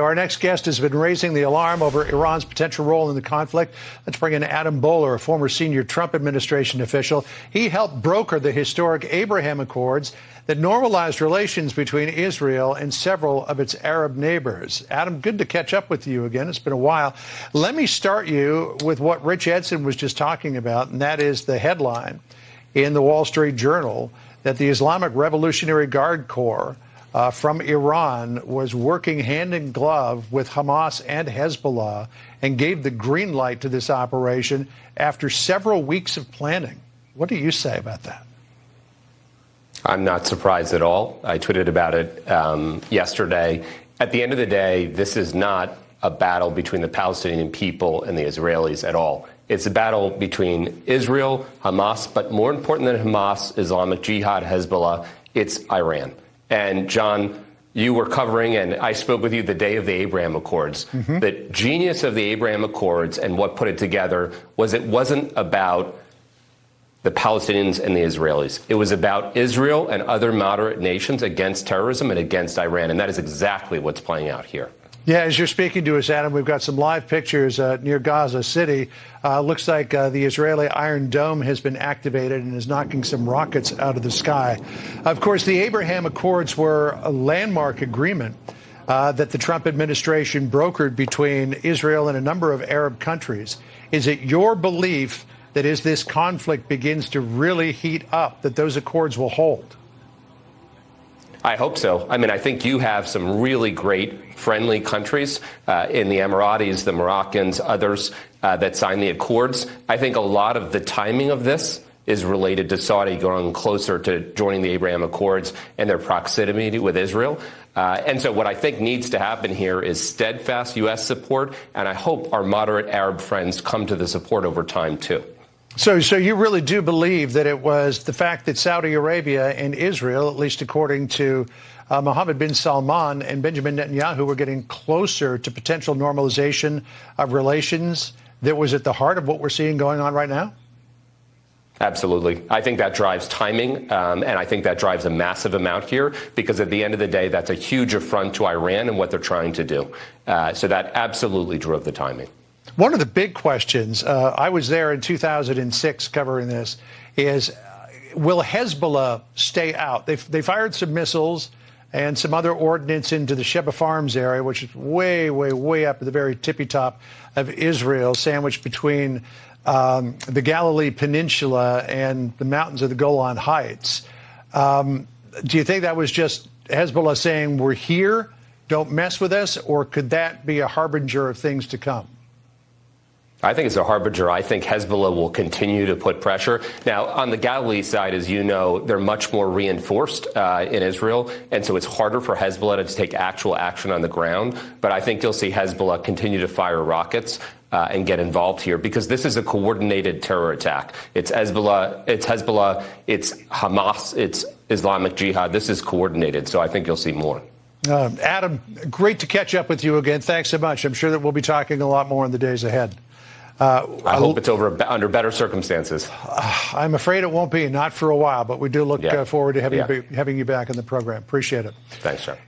Our next guest has been raising the alarm over Iran's potential role in the conflict. Let's bring in Adam Boehler, a former senior Trump administration official. He helped broker the historic Abraham Accords that normalized relations between Israel and several of its Arab neighbors. Adam, good to catch up with you again. It's been a while. Let me start you with what Rich Edson was just talking about, and that is the headline in the Wall Street Journal that the Islamic Revolutionary Guard Corps from Iran was working hand in glove with Hamas and Hezbollah and gave the green light to this operation after several weeks of planning. What do you say about that? I'm not surprised at all. I tweeted about it yesterday. At the end of the day, this is not a battle between the Palestinian people and the Israelis at all. It's a battle between Israel, Hamas, but more important than Hamas, Islamic Jihad, Hezbollah, it's Iran. And John, you were covering, and I spoke with you the day of the Abraham Accords. The genius of the Abraham Accords and what put it together was it wasn't about the Palestinians and the Israelis. It was about Israel and other moderate nations against terrorism and against Iran. And that is exactly what's playing out here. Yeah, as you're speaking to us, Adam, we've got some live pictures near Gaza City. Looks like the Israeli Iron Dome has been activated and is knocking some rockets out of the sky. Of course, the Abraham Accords were a landmark agreement that the Trump administration brokered between Israel and a number of Arab countries. Is it your belief that as this conflict begins to really heat up, that those accords will hold? I hope so. I mean, I think you have some really great friendly countries in the Emiratis, the Moroccans, others that signed the accords. I think a lot of the timing of this is related to Saudi going closer to joining the Abraham Accords and their proximity with Israel. And so what I think needs to happen here is steadfast U.S. support, and I hope our moderate Arab friends come to the support over time, too. So you really do believe that it was the fact that Saudi Arabia and Israel, at least according to Mohammed bin Salman and Benjamin Netanyahu, were getting closer to potential normalization of relations that was at the heart of what we're seeing going on right now? Absolutely. I think that drives timing, and I think that drives a massive amount here, because at the end of the day, that's a huge affront to Iran and what they're trying to do. So that absolutely drove the timing. One of the big questions, I was there in 2006 covering this, is will Hezbollah stay out? They fired some missiles and some other ordnance into the Sheba Farms area, which is way, way, way up at the very tippy top of Israel, sandwiched between the Galilee Peninsula and the mountains of the Golan Heights. Do you think that was just Hezbollah saying, we're here, don't mess with us, or could that be a harbinger of things to come? I think it's a harbinger. I think Hezbollah will continue to put pressure. Now, on the Galilee side, as you know, they're much more reinforced in Israel, and so it's harder for Hezbollah to take actual action on the ground. But I think you'll see Hezbollah continue to fire rockets and get involved here, because this is a coordinated terror attack. It's Hezbollah, it's Hamas, it's Islamic Jihad. This is coordinated, so I think you'll see more. Adam, great to catch up with you again. Thanks so much. I'm sure that we'll be talking a lot more in the days ahead. I hope it's over under better circumstances. I'm afraid it won't be, not for a while, but we do look forward to having you back in the program. Appreciate it. Thanks, John.